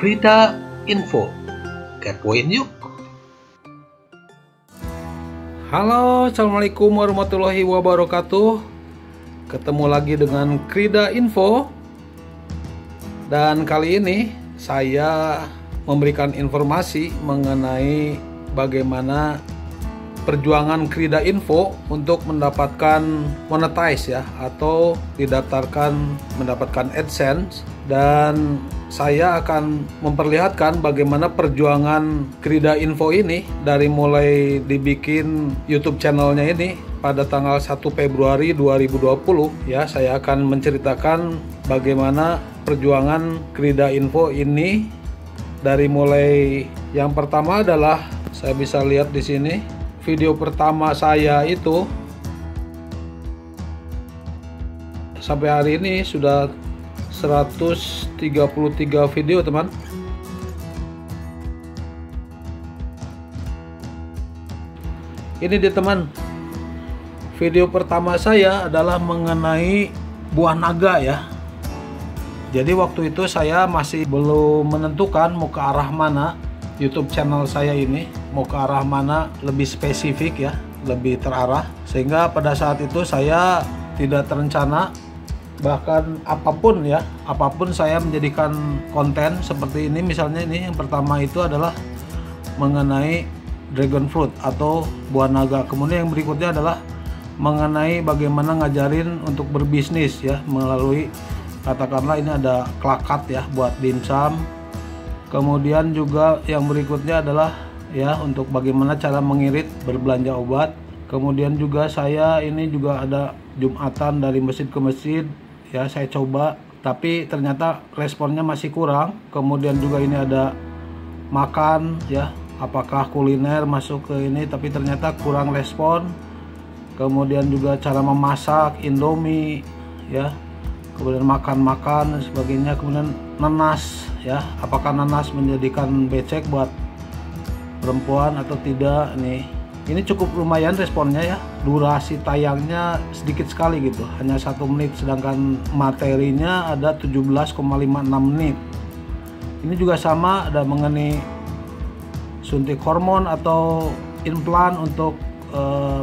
Krida Info. Kepoin yuk. Halo, assalamualaikum warahmatullahi wabarakatuh. Ketemu lagi dengan Krida Info. Dan kali ini saya memberikan informasi mengenai bagaimana perjuangan Krida Info untuk mendapatkan monetize ya, atau didaftarkan mendapatkan AdSense. Dan saya akan memperlihatkan bagaimana perjuangan Krida Info ini dari mulai dibikin YouTube channelnya ini pada tanggal 1 Februari 2020 ya. Saya akan menceritakan bagaimana perjuangan Krida Info ini dari mulai yang pertama adalah saya bisa lihat di sini. Video pertama saya itu sampai hari ini sudah 133 video, teman. Ini dia, teman. Video pertama saya adalah mengenai buah naga ya. Jadi waktu itu saya masih belum menentukan mau ke arah mana YouTube channel saya ini, mau ke arah mana lebih spesifik ya, lebih terarah. Sehingga pada saat itu saya tidak terencana, bahkan apapun ya, apapun saya menjadikan konten seperti ini. Misalnya ini yang pertama itu adalah mengenai dragon fruit atau buah naga. Kemudian yang berikutnya adalah mengenai bagaimana ngajarin untuk berbisnis ya, melalui katakanlah ini ada klakat ya buat dimsum. Kemudian juga yang berikutnya adalah ya untuk bagaimana cara mengirit berbelanja obat. Kemudian juga saya ini juga ada Jumatan dari masjid ke masjid ya, saya coba tapi ternyata responnya masih kurang. Kemudian juga ini ada makan ya, apakah kuliner masuk ke ini, tapi ternyata kurang respon. Kemudian juga cara memasak Indomie ya, kemudian makan-makan dan sebagainya. Kemudian nanas ya, apakah nanas menjadikan becek buat perempuan atau tidak nih. Ini cukup lumayan responnya ya. Durasi tayangnya sedikit sekali gitu, hanya 1 menit, sedangkan materinya ada 17,56 menit. Ini juga sama, ada mengenai suntik hormon atau implan untuk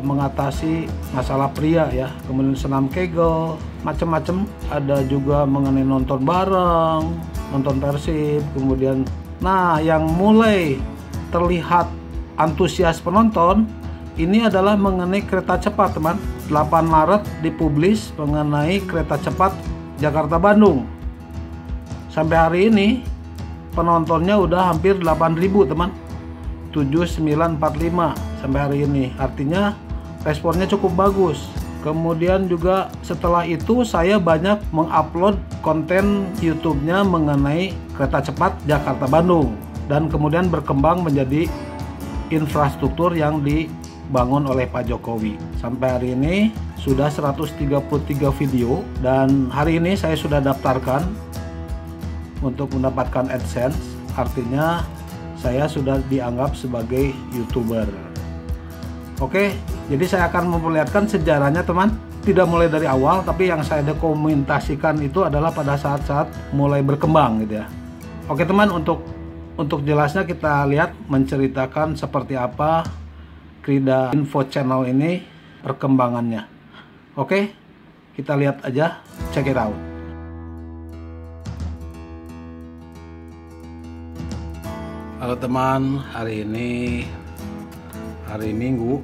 mengatasi masalah pria ya. Kemudian senam kegel, macam-macam. Ada juga mengenai nonton bareng, nonton Persib. Kemudian nah yang mulai terlihat antusias penonton ini adalah mengenai kereta cepat, teman. 8 Maret dipublis mengenai kereta cepat Jakarta Bandung. Sampai hari ini penontonnya udah hampir 8.000, teman. 7945 sampai hari ini. Artinya responnya cukup bagus. Kemudian juga setelah itu saya banyak mengupload konten YouTube-nya mengenai kereta cepat Jakarta Bandung, dan kemudian berkembang menjadi infrastruktur yang dibangun oleh Pak Jokowi. Sampai hari ini sudah 133 video, dan hari ini saya sudah daftarkan untuk mendapatkan AdSense. Artinya saya sudah dianggap sebagai YouTuber. Oke, jadi saya akan memperlihatkan sejarahnya, teman. Tidak mulai dari awal, tapi yang saya dokumentasikan itu adalah pada saat-saat mulai berkembang gitu ya. Oke, teman, untuk jelasnya kita lihat menceritakan seperti apa Krida Info channel ini perkembangannya. Oke, kita lihat aja, check it out. Halo teman, hari ini hari Minggu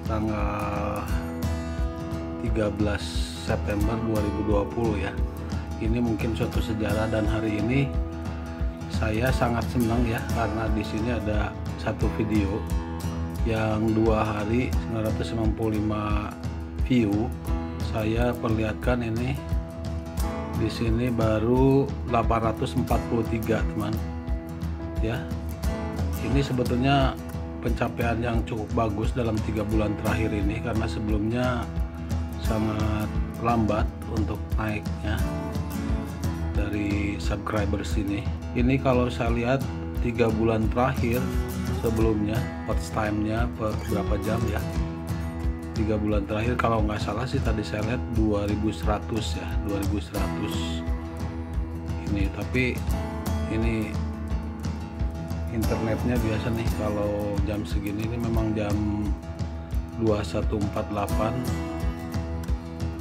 tanggal 13 September 2020 ya. Ini mungkin suatu sejarah, dan hari ini saya sangat senang ya, karena di sini ada satu video yang 2 hari 995 view. Saya perlihatkan ini di sini baru 843, teman. Ya, ini sebetulnya pencapaian yang cukup bagus dalam 3 bulan terakhir ini, karena sebelumnya sangat lambat untuk naiknya dari subscribers ini. Ini kalau saya lihat 3 bulan terakhir sebelumnya, watch time-nya per berapa jam ya, 3 bulan terakhir kalau nggak salah sih tadi saya lihat 2100 ya, 2100 ini. Tapi Ini internetnya biasa nih kalau jam segini, ini memang jam 21.48.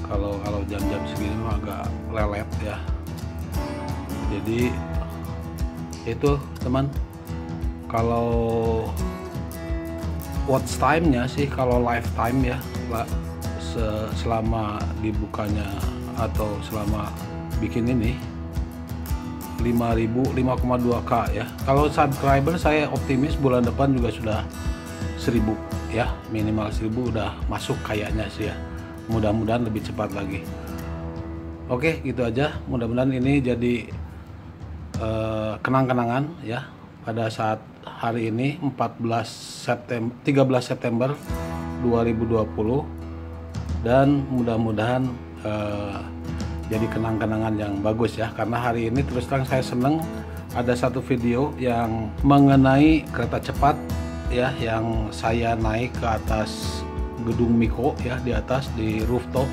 Kalau jam-jam segini mah agak lelet ya. Jadi itu teman, kalau watch time-nya sih, kalau lifetime ya, selama dibukanya atau selama bikin ini 5,2k ya. Kalau subscriber saya optimis bulan depan juga sudah 1000 ya, minimal 1000 udah masuk kayaknya sih ya. Mudah-mudahan lebih cepat lagi. Oke, gitu aja. Mudah-mudahan ini jadi kenang-kenangan ya pada saat hari ini 13 September 2020, dan mudah-mudahan jadi kenang-kenangan yang bagus ya. Karena hari ini terus terang saya seneng ada satu video yang mengenai kereta cepat ya, yang saya naik ke atas gedung Miko ya, di atas di rooftop.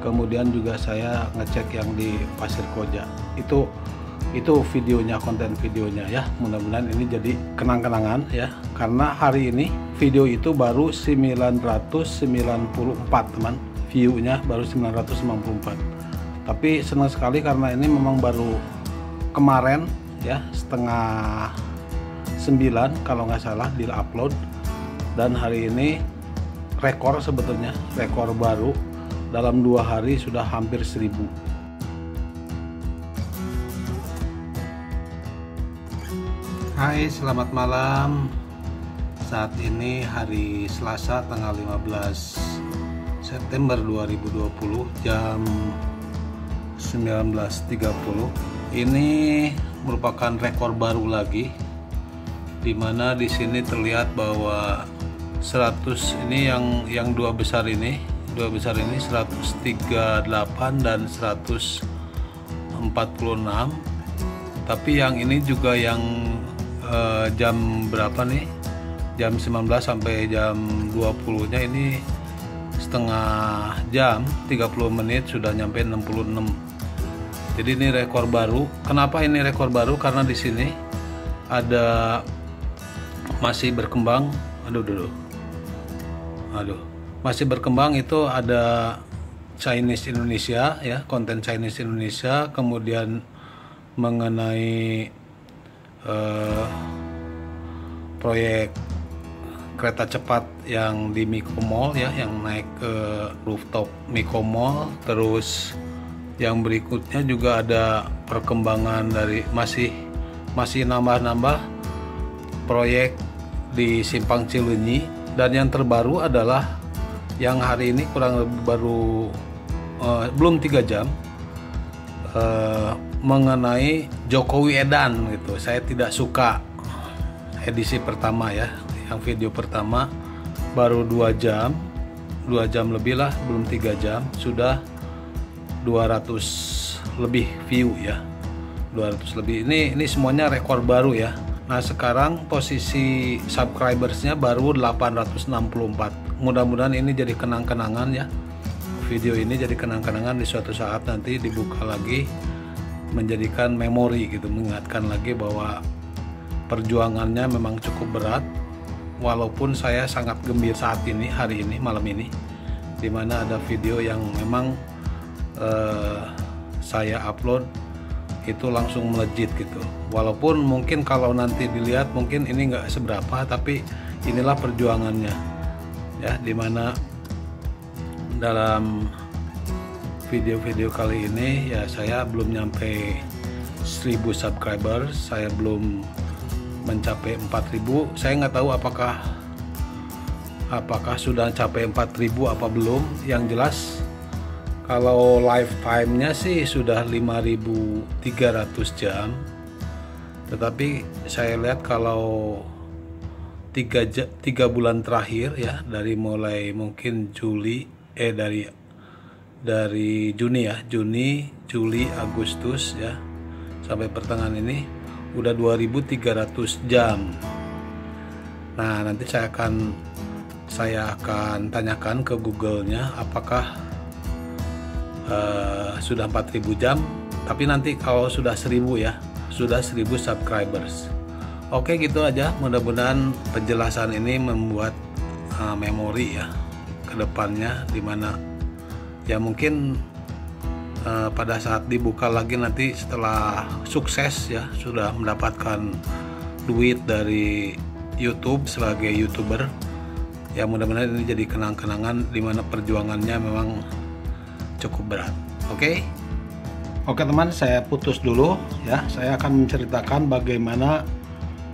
Kemudian juga saya ngecek yang di Pasir Koja. Itu videonya, konten videonya ya. Mudah-mudahan ini jadi kenang-kenangan ya. Karena hari ini video itu baru 994 teman. View-nya baru 994. Tapi senang sekali karena ini memang baru kemarin ya, setengah 9 kalau nggak salah di upload, dan hari ini rekor, sebetulnya rekor baru dalam 2 hari sudah hampir 1000. Hai, selamat malam. Saat ini hari Selasa tanggal 15 September 2020 jam 19.30. Ini merupakan rekor baru lagi, dimana di sini terlihat bahwa 100 ini yang dua besar ini 138 dan 146. Tapi yang ini juga yang jam berapa nih, jam 19 sampai jam 20 nya ini setengah jam 30 menit sudah nyampe 66. Jadi ini rekor baru. Kenapa ini rekor baru? Karena di sini ada masih berkembang. Masih berkembang itu ada Chinese Indonesia ya, konten Chinese Indonesia, kemudian mengenai proyek kereta cepat yang di Miko Mall ya, yang naik ke rooftop Miko Mall. Terus yang berikutnya juga ada perkembangan dari masih nambah proyek di Simpang Cileunyi. Dan yang terbaru adalah yang hari ini kurang lebih baru belum 3 jam mengenai Jokowi Edan gitu. Saya tidak suka edisi pertama ya, yang video pertama baru 2 jam lebih lah, belum 3 jam sudah 200 lebih view ya, 200 lebih. Ini semuanya rekor baru ya. Nah, sekarang posisi subscribersnya baru 864. Mudah-mudahan ini jadi kenang-kenangan ya. Video ini jadi kenang-kenangan di suatu saat nanti dibuka lagi, menjadikan memori gitu, mengingatkan lagi bahwa perjuangannya memang cukup berat. Walaupun saya sangat gembira saat ini, hari ini, malam ini, dimana ada video yang memang saya upload itu langsung melejit gitu. Walaupun mungkin kalau nanti dilihat mungkin ini nggak seberapa, tapi inilah perjuangannya ya, dimana dalam video-video kali ini ya saya belum nyampe 1000 subscriber, saya belum mencapai 4000. Saya nggak tahu apakah sudah capai 4000 apa belum. Yang jelas kalau lifetime-nya sih sudah 5300 jam. Tetapi saya lihat kalau 3 bulan terakhir ya, dari mulai mungkin dari Juni ya, Juli, Agustus ya, sampai pertengahan ini udah 2300 jam. Nah, nanti saya akan tanyakan ke Google-nya apakah sudah 4000 jam. Tapi nanti kalau sudah 1000 ya, sudah 1000 subscribers. Oke, gitu aja. Mudah-mudahan penjelasan ini membuat memori ya ke depannya, dimana ya mungkin pada saat dibuka lagi nanti setelah sukses ya, sudah mendapatkan duit dari YouTube sebagai YouTuber ya, mudah-mudahan ini jadi kenang-kenangan dimana perjuangannya memang cukup berat. Oke teman, saya putus dulu ya. Saya akan menceritakan bagaimana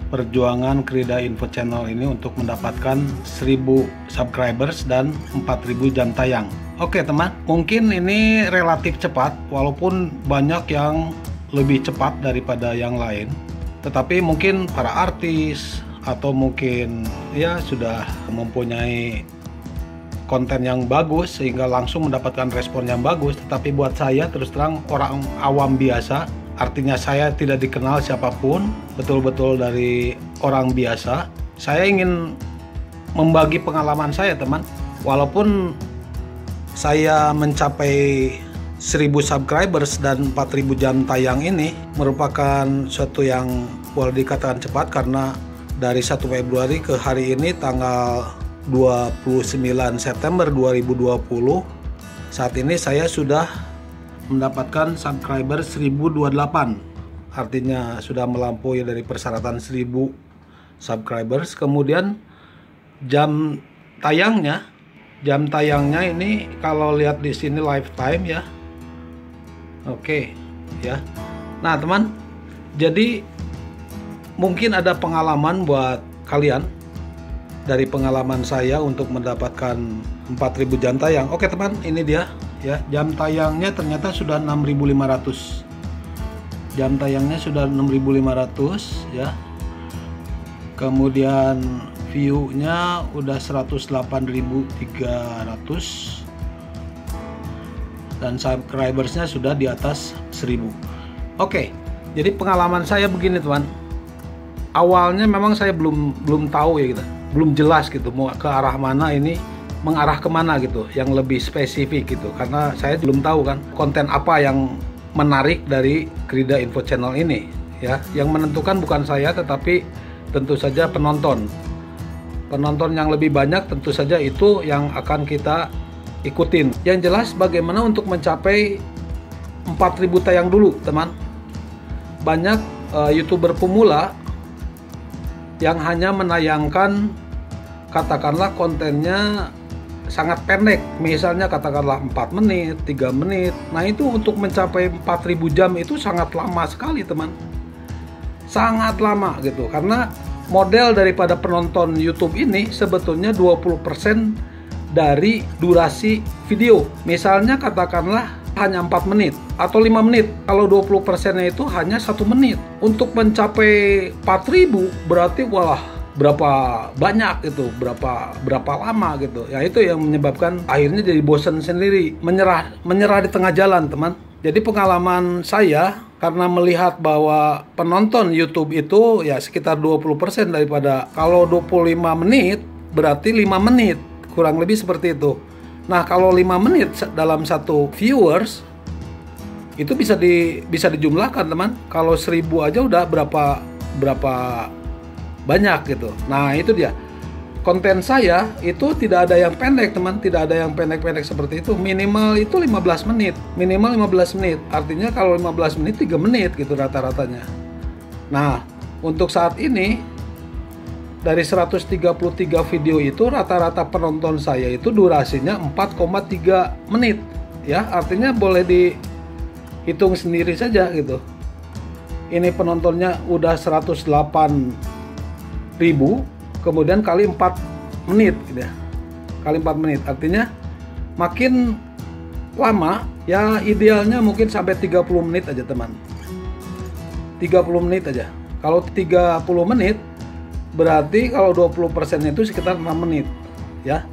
perjuangan Krida Info Channel ini untuk mendapatkan 1000 subscribers dan 4000 jam tayang. Oke teman, mungkin ini relatif cepat walaupun banyak yang lebih cepat daripada yang lain. Tetapi mungkin para artis atau mungkin ya sudah mempunyai konten yang bagus sehingga langsung mendapatkan respon yang bagus. Tetapi buat saya terus terang orang awam biasa, artinya saya tidak dikenal siapapun, betul-betul dari orang biasa. Saya ingin membagi pengalaman saya teman. Walaupun saya mencapai 1000 subscribers dan 4000 jam tayang ini merupakan suatu yang boleh dikatakan cepat, karena dari 1 Februari ke hari ini tanggal 29 September 2020, saat ini saya sudah mendapatkan subscriber 1028, artinya sudah melampaui dari persyaratan 1000 subscribers. Kemudian jam tayangnya ini kalau lihat di sini lifetime ya. Oke ya. Nah teman, jadi mungkin ada pengalaman buat kalian dari pengalaman saya untuk mendapatkan 4000 jam tayang. Oke teman, ini dia ya, jam tayangnya ternyata sudah 6500. Jam tayangnya sudah 6500 ya. Kemudian view-nya udah 108.300 dan subscribersnya sudah di atas 1000. Oke, jadi pengalaman saya begini teman. Awalnya memang saya belum tahu ya gitu, belum jelas gitu mau ke arah mana ini, mengarah kemana gitu, yang lebih spesifik gitu, karena saya belum tahu kan konten apa yang menarik dari Krida Info Channel ini ya. Yang menentukan bukan saya, tetapi tentu saja penonton yang lebih banyak tentu saja itu yang akan kita ikutin. Yang jelas bagaimana untuk mencapai 4000 tayang dulu teman. Banyak YouTuber pemula yang hanya menayangkan katakanlah kontennya sangat pendek, misalnya katakanlah 4 menit, 3 menit. Nah itu untuk mencapai 4000 jam itu sangat lama sekali teman, sangat lama gitu, karena model daripada penonton YouTube ini sebetulnya 20% dari durasi video. Misalnya katakanlah hanya 4 menit atau 5 menit. Kalau 20%-nya itu hanya 1 menit. Untuk mencapai 4000 berarti wah berapa banyak itu, berapa lama gitu. Ya itu yang menyebabkan akhirnya jadi bosan sendiri, menyerah di tengah jalan teman. Jadi pengalaman saya, karena melihat bahwa penonton YouTube itu ya sekitar 20% daripada, kalau 25 menit berarti 5 menit, kurang lebih seperti itu. Nah kalau 5 menit dalam satu viewers itu bisa dijumlahkan teman. Kalau 1000 aja udah berapa banyak gitu. Nah itu dia. Konten saya itu tidak ada yang pendek teman, tidak ada yang pendek-pendek seperti itu. Minimal itu 15 menit, minimal 15 menit. Artinya kalau 15 menit 3 menit gitu rata-ratanya. Nah untuk saat ini dari 133 video itu rata-rata penonton saya itu durasinya 4,3 menit ya. Artinya boleh dihitung sendiri saja gitu. Ini penontonnya udah 108.000, kemudian kali 4 menit gitu ya, kali 4 menit, artinya makin lama ya idealnya mungkin sampai 30 menit aja teman, 30 menit aja. Kalau 30 menit berarti kalau 20% itu sekitar 6 menit ya.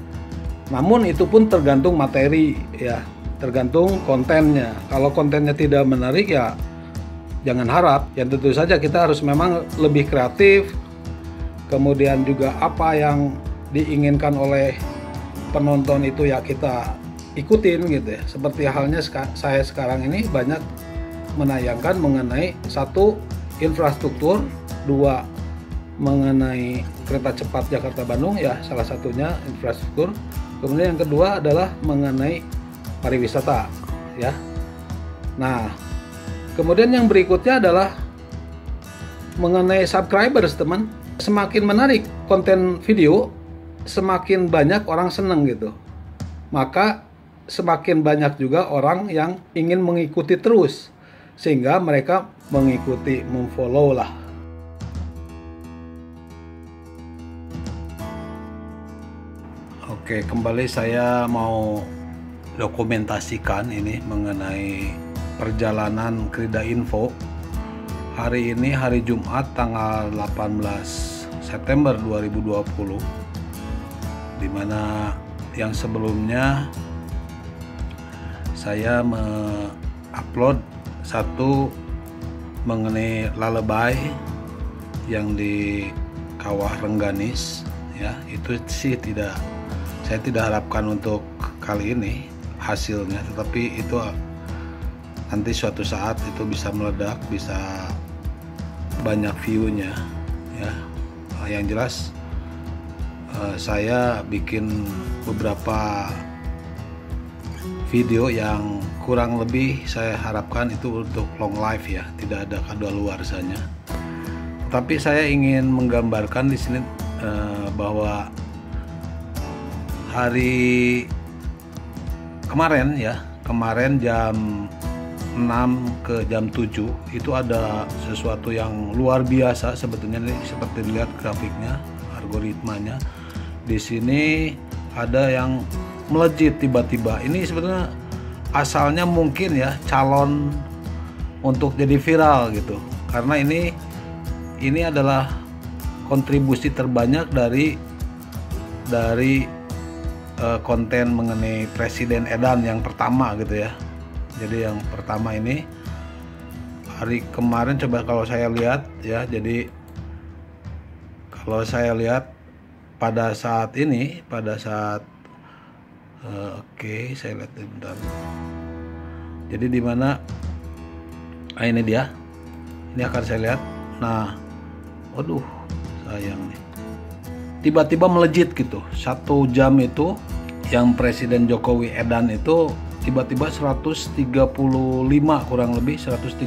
Namun itu pun tergantung materi ya, tergantung kontennya. Kalau kontennya tidak menarik ya jangan harap. Ya tentu saja kita harus memang lebih kreatif. Kemudian juga apa yang diinginkan oleh penonton itu ya kita ikutin gitu ya. Seperti halnya saya sekarang ini banyak menayangkan mengenai satu infrastruktur, 2 mengenai kereta cepat Jakarta-Bandung ya, salah satunya infrastruktur. Kemudian yang kedua adalah mengenai pariwisata ya. Nah, kemudian yang berikutnya adalah mengenai subscribers, teman. Semakin menarik konten video, semakin banyak orang seneng gitu. Maka semakin banyak juga orang yang ingin mengikuti terus, sehingga mereka mengikuti, memfollow lah. Oke, kembali saya mau dokumentasikan ini mengenai perjalanan Krida Info. Hari ini hari Jumat tanggal 18 September 2020, dimana yang sebelumnya saya upload satu mengenai lalebay yang di Kawah Rengganis ya. Itu sih saya tidak harapkan untuk kali ini hasilnya, tetapi itu nanti suatu saat itu bisa meledak, bisa banyak view-nya ya. Yang jelas saya bikin beberapa video yang kurang lebih saya harapkan itu untuk long live ya, tidak ada kadaluarsanya. Tapi saya ingin menggambarkan di sini bahwa hari kemarin jam 6 ke jam 7 itu ada sesuatu yang luar biasa sebetulnya. Ini seperti dilihat grafiknya, algoritmanya. Di sini ada yang melejit tiba-tiba. Ini sebetulnya asalnya mungkin ya calon untuk jadi viral gitu. Karena ini adalah kontribusi terbanyak dari konten mengenai Presiden Edan yang pertama gitu ya. Jadi yang pertama ini hari kemarin, coba kalau saya lihat ya, jadi kalau saya lihat pada saat oke, saya lihat bentar. Jadi di mana ini dia. Ini akan saya lihat. Nah, waduh, sayang nih. Tiba-tiba melejit gitu. 1 jam itu yang Presiden Jokowi Edan itu tiba-tiba 135 kurang lebih 135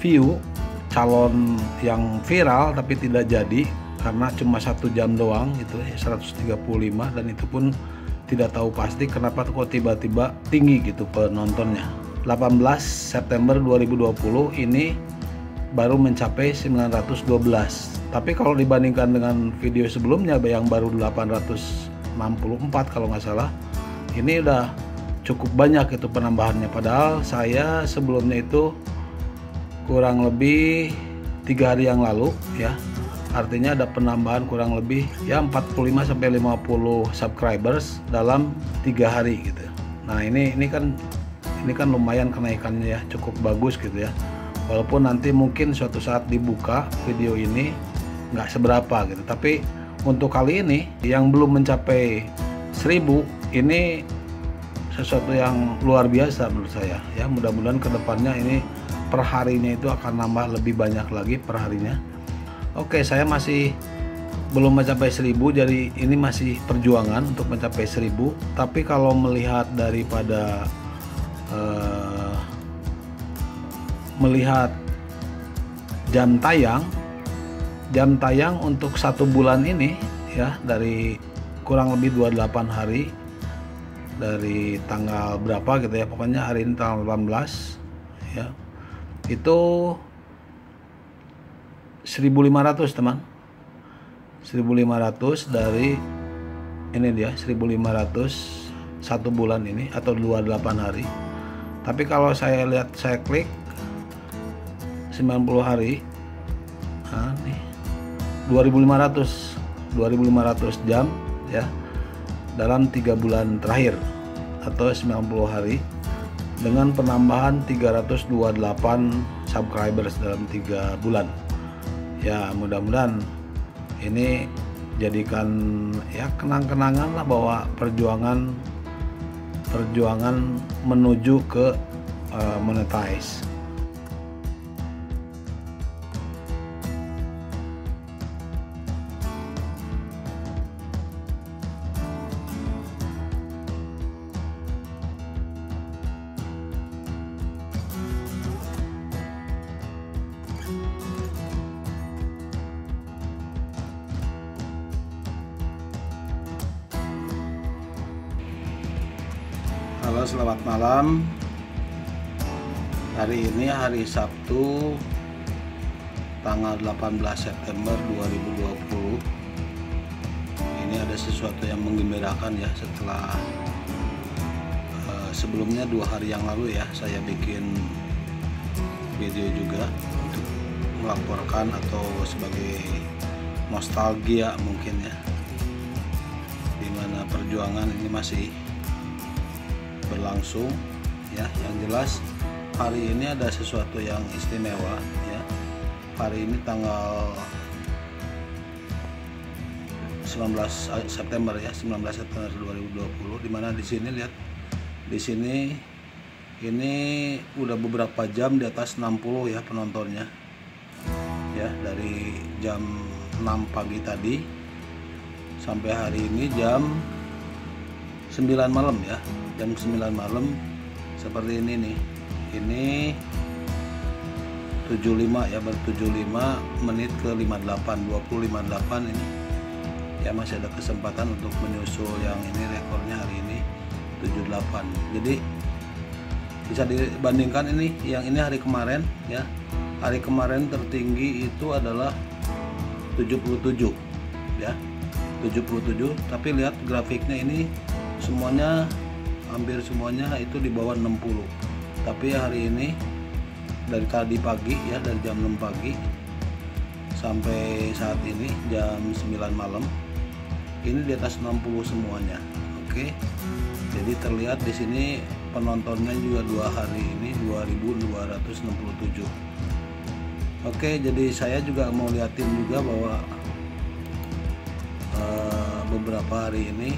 view calon yang viral, tapi tidak jadi karena cuma 1 jam doang gitu ya, 135, dan itu pun tidak tahu pasti kenapa kok tiba-tiba tinggi gitu penontonnya. 18 September 2020 ini baru mencapai 912. Tapi kalau dibandingkan dengan video sebelumnya yang baru 864 kalau nggak salah, ini udah cukup banyak itu penambahannya. Padahal saya sebelumnya itu kurang lebih 3 hari yang lalu ya, artinya ada penambahan kurang lebih ya 45 sampai 50 subscribers dalam 3 hari gitu. Nah ini kan lumayan kenaikannya ya, cukup bagus gitu ya. Walaupun nanti mungkin suatu saat dibuka video ini nggak seberapa gitu, tapi untuk kali ini yang belum mencapai 1000 ini sesuatu yang luar biasa menurut saya ya. Mudah-mudahan kedepannya ini per harinya itu akan nambah lebih banyak lagi per harinya. Oke, saya masih belum mencapai 1000, jadi ini masih perjuangan untuk mencapai 1000. Tapi kalau melihat daripada melihat jam tayang untuk 1 bulan ini ya, dari kurang lebih 28 hari dari tanggal berapa gitu ya, pokoknya hari ini tanggal 18 ya, itu 1500 teman, 1500 dari ini dia, 1500 1 bulan ini atau 28 hari. Tapi kalau saya lihat, saya klik 90 hari, nah nih 2500 jam ya dalam 3 bulan terakhir atau 90 hari, dengan penambahan 328 subscribers dalam 3 bulan ya. Mudah-mudahan ini jadikan ya kenang-kenangan lah bahwa perjuangan menuju ke monetize. Halo, selamat malam. Hari ini hari Sabtu tanggal 18 September 2020. Ini ada sesuatu yang menggembirakan ya, setelah sebelumnya 2 hari yang lalu ya saya bikin video juga untuk melaporkan atau sebagai nostalgia mungkin ya, dimana perjuangan ini masih berlangsung ya. Yang jelas hari ini ada sesuatu yang istimewa ya. Hari ini tanggal 19 September ya, 19 September 2020, dimana di sini lihat, di sini ini udah beberapa jam di atas 60 ya penontonnya ya, dari jam 6 pagi tadi sampai hari ini jam 9 malam ya, jam 9 malam seperti ini nih. Ini 75 ya, baru 75 menit ke 58, 20.58 ini ya, masih ada kesempatan untuk menyusul yang ini, rekornya hari ini 78. Jadi bisa dibandingkan ini, yang ini hari kemarin ya, hari kemarin tertinggi itu adalah 77 ya, 77, tapi lihat grafiknya ini semuanya, hampir semuanya itu di bawah 60. Tapi hari ini dari tadi pagi ya, dari jam 6 pagi sampai saat ini jam 9 malam ini di atas 60 semuanya. Oke. Jadi terlihat di sini penontonnya juga 2 hari ini 2267. Oke, jadi saya juga mau liatin juga bahwa beberapa hari ini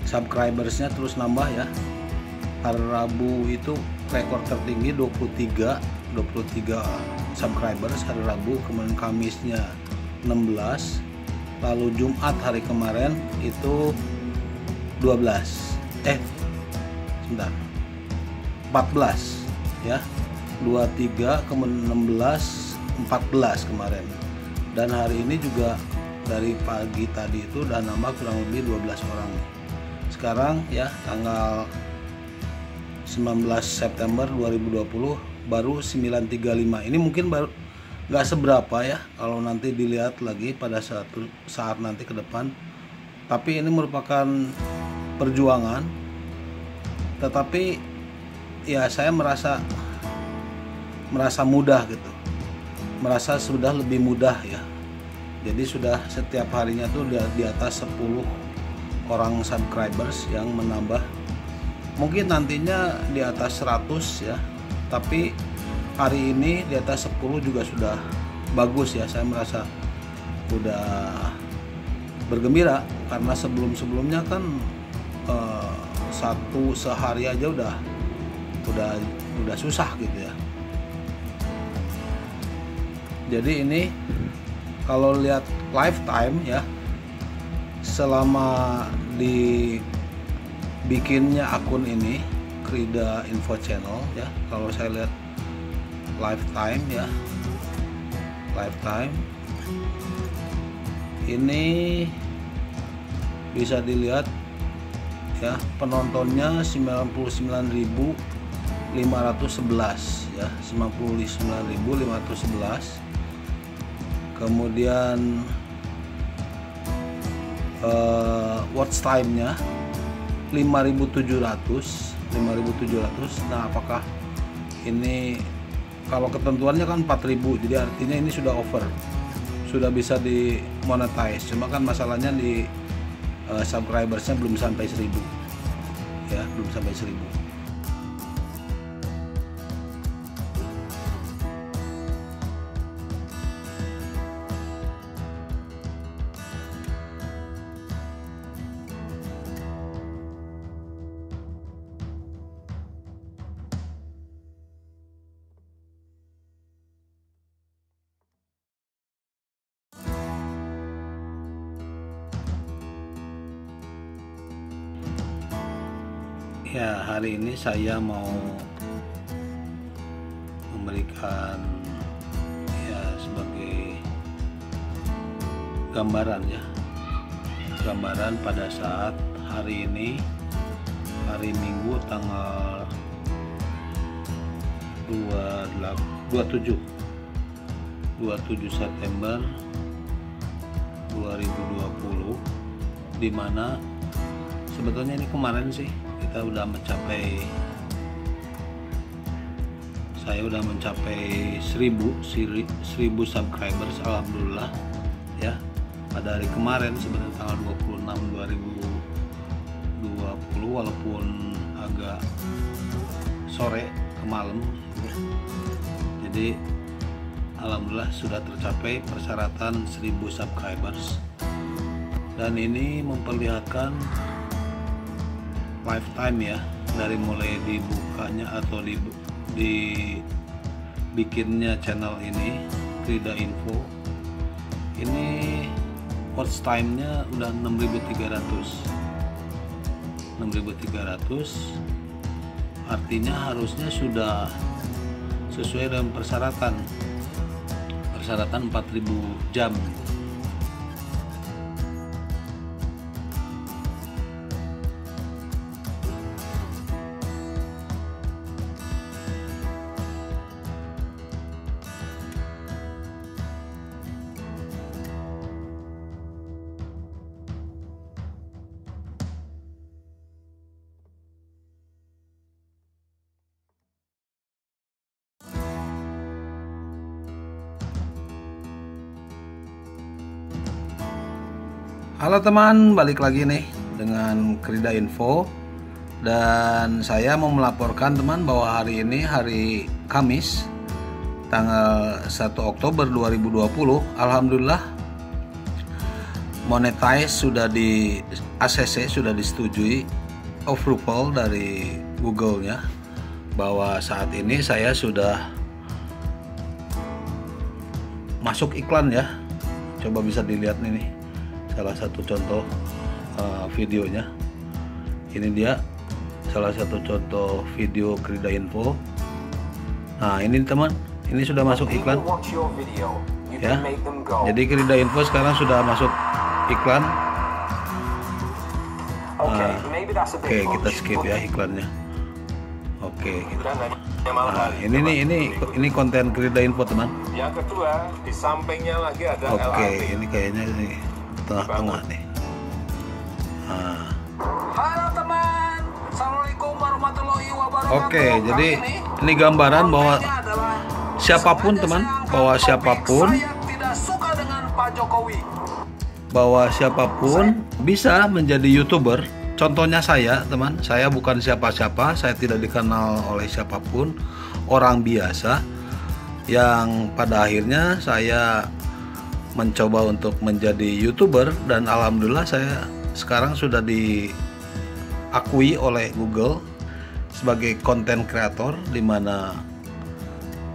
subscribersnya terus nambah ya. Hari Rabu itu rekor tertinggi 23 subscribers hari Rabu, kemudian Kamisnya 16, lalu Jumat hari kemarin itu 14 ya, 23, kemudian 16, 14 kemarin, dan hari ini juga dari pagi tadi itu udah nambah kurang lebih 12 orang. Sekarang ya tanggal 19 September 2020 baru 935. Ini mungkin baru nggak seberapa ya kalau nanti dilihat lagi pada saat nanti ke depan. Tapi ini merupakan perjuangan. Tetapi ya saya merasa mudah gitu. Merasa sudah lebih mudah ya. Jadi sudah setiap harinya tuh di atas 10 orang subscribers yang menambah, mungkin nantinya di atas 100 ya, tapi hari ini di atas 10 juga sudah bagus ya. Saya merasa udah bergembira karena sebelumnya kan satu sehari aja udah susah gitu ya. Jadi ini kalau lihat lifetime ya, selama dibikinnya akun ini Krida Info Channel ya, kalau saya lihat lifetime ya, lifetime ini bisa dilihat ya, penontonnya 99.511 ya, 99.511. Kemudian watch time-nya 5.700. Nah, apakah ini, kalau ketentuannya kan 4.000, jadi artinya ini sudah over, sudah bisa di monetize. Cuma kan masalahnya di subscribersnya belum sampai 1.000 ya, belum sampai 1.000. Ya, hari ini saya mau memberikan ya sebagai gambaran ya. gambaran pada saat hari ini, hari Minggu tanggal 27 September 2020, dimana sebetulnya ini kemarin sih kita udah mencapai, saya udah mencapai 1000 subscribers, alhamdulillah ya, pada hari kemarin sebenarnya tanggal 26 2020, walaupun agak sore ke malam ya. Jadi alhamdulillah sudah tercapai persyaratan 1000 subscribers, dan ini memperlihatkan lifetime ya, dari mulai dibukanya atau dibikinnya channel ini, Krida Info ini watch time-nya udah 6.300, artinya harusnya sudah sesuai dengan persyaratan 4.000 jam. Halo teman, balik lagi nih dengan Krida Info, dan saya mau melaporkan teman bahwa hari ini hari Kamis tanggal 1 Oktober 2020, alhamdulillah monetize sudah di ACC, sudah disetujui approval dari Google-nya, bahwa saat ini saya sudah masuk iklan ya. Coba bisa dilihat nih salah satu contoh videonya. Ini dia salah satu contoh video Krida Info. Nah ini teman, ini sudah masuk iklan ya. Jadi Krida Info sekarang sudah masuk iklan. Oke, kita skip ya iklannya. Oke, nah, ini konten Krida Info teman. Yang kedua, di sampingnya lagi ada LRT. Oke, ini kayaknya ini tengah-tengah nih. Nah. Halo teman, assalamualaikum warahmatullahi wabarakatuh. Oke, jadi ini gambaran bahwa siapapun teman, bahwa siapapun, bahwa siapapun bisa menjadi YouTuber. Contohnya saya teman, saya bukan siapa-siapa, saya tidak dikenal oleh siapapun, orang biasa yang pada akhirnya saya mencoba untuk menjadi YouTuber, dan alhamdulillah saya sekarang sudah diakui oleh Google sebagai content creator, di mana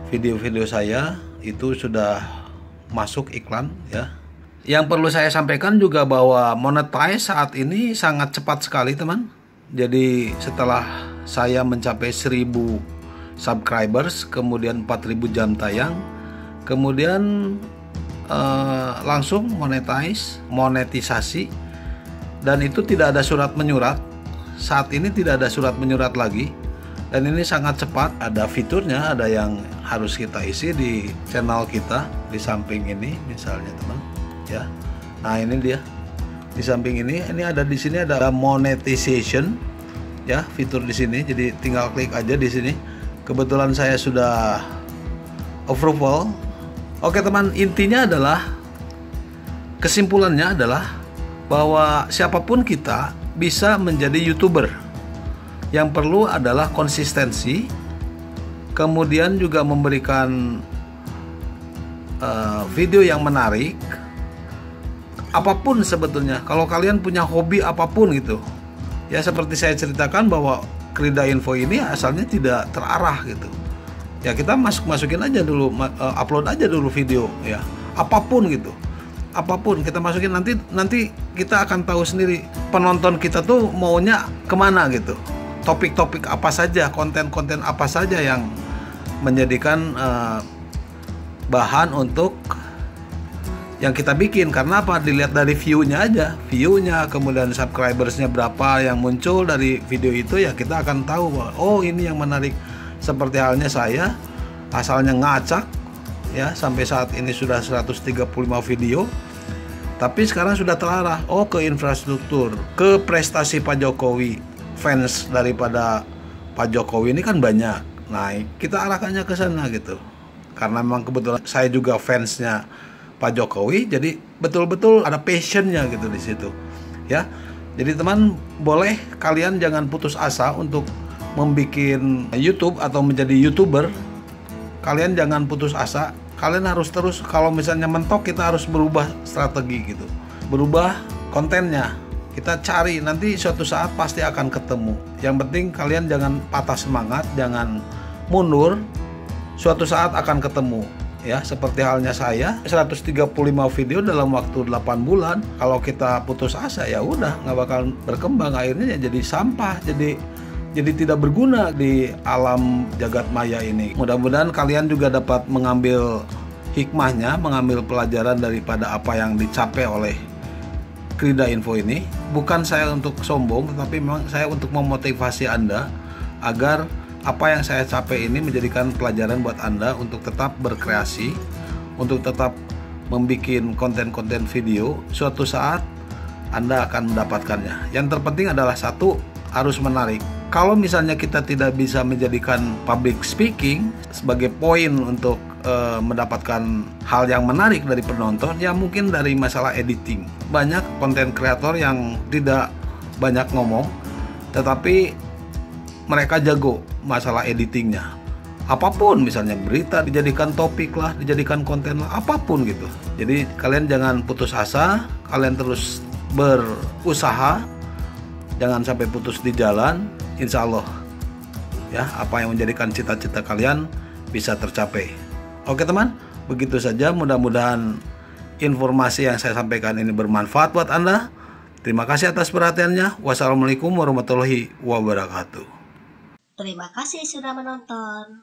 video-video saya itu sudah masuk iklan ya. Yang perlu saya sampaikan juga bahwa monetize saat ini sangat cepat sekali teman. Jadi setelah saya mencapai 1000 subscribers, kemudian 4000 jam tayang, kemudian langsung monetisasi, dan itu tidak ada surat menyurat. Saat ini tidak ada surat menyurat lagi, dan ini sangat cepat. Ada fiturnya, ada yang harus kita isi di channel kita di samping ini misalnya teman ya. Nah ini dia di samping ini ada, di sini ada monetization ya, fitur di sini. Jadi tinggal klik aja di sini. Kebetulan saya sudah approval. Oke teman, intinya adalah, kesimpulannya adalah bahwa siapapun kita bisa menjadi YouTuber. Yang perlu adalah konsistensi, kemudian juga memberikan video yang menarik. Apapun sebetulnya, kalau kalian punya hobi apapun gitu ya, seperti saya ceritakan bahwa Krida Info ini asalnya tidak terarah gitu ya, kita masukin aja dulu, upload aja dulu video ya, apapun gitu, apapun kita masukin, nanti kita akan tahu sendiri penonton kita tuh maunya kemana gitu, topik-topik apa saja, konten-konten apa saja yang menjadikan bahan untuk yang kita bikin. Karena apa? Dilihat dari view-nya aja, view-nya, kemudian subscribers-nya berapa yang muncul dari video itu, ya kita akan tahu bahwa oh ini yang menarik. Seperti halnya saya, asalnya ngacak ya, sampai saat ini sudah 135 video, tapi sekarang sudah terarah ke infrastruktur, ke prestasi Pak Jokowi. Fans daripada Pak Jokowi ini kan banyak. Nah, kita arahkannya ke sana gitu. Karena memang kebetulan saya juga fansnya Pak Jokowi, jadi betul-betul ada passionnya gitu di situ ya. Jadi teman, boleh kalian jangan putus asa untuk membuat YouTube atau menjadi YouTuber. Kalian jangan putus asa, kalian harus terus. Kalau misalnya mentok, kita harus berubah strategi gitu, berubah kontennya, kita cari, nanti suatu saat pasti akan ketemu. Yang penting kalian jangan patah semangat, jangan mundur, suatu saat akan ketemu ya. Seperti halnya saya, 135 video dalam waktu 8 bulan. Kalau kita putus asa, ya udah nggak bakal berkembang, akhirnya ya jadi sampah, jadi tidak berguna di alam jagat maya ini. Mudah-mudahan kalian juga dapat mengambil hikmahnya, mengambil pelajaran daripada apa yang dicapai oleh Krida Info ini. Bukan saya untuk sombong, tetapi memang saya untuk memotivasi Anda agar apa yang saya capai ini menjadikan pelajaran buat Anda untuk tetap berkreasi, untuk tetap membuat konten-konten video. Suatu saat Anda akan mendapatkannya. Yang terpenting adalah satu, harus menarik. Kalau misalnya kita tidak bisa menjadikan public speaking sebagai poin untuk mendapatkan hal yang menarik dari penonton, ya mungkin dari masalah editing. Banyak konten kreator yang tidak banyak ngomong, tetapi mereka jago masalah editingnya. Apapun, misalnya berita dijadikan topik lah, dijadikan konten lah, apapun gitu. Jadi kalian jangan putus asa, kalian terus berusaha, jangan sampai putus di jalan. Insya Allah ya, apa yang menjadikan cita-cita kalian bisa tercapai. Oke teman, begitu saja. Mudah-mudahan informasi yang saya sampaikan ini bermanfaat buat Anda. Terima kasih atas perhatiannya. Wassalamualaikum warahmatullahi wabarakatuh. Terima kasih sudah menonton.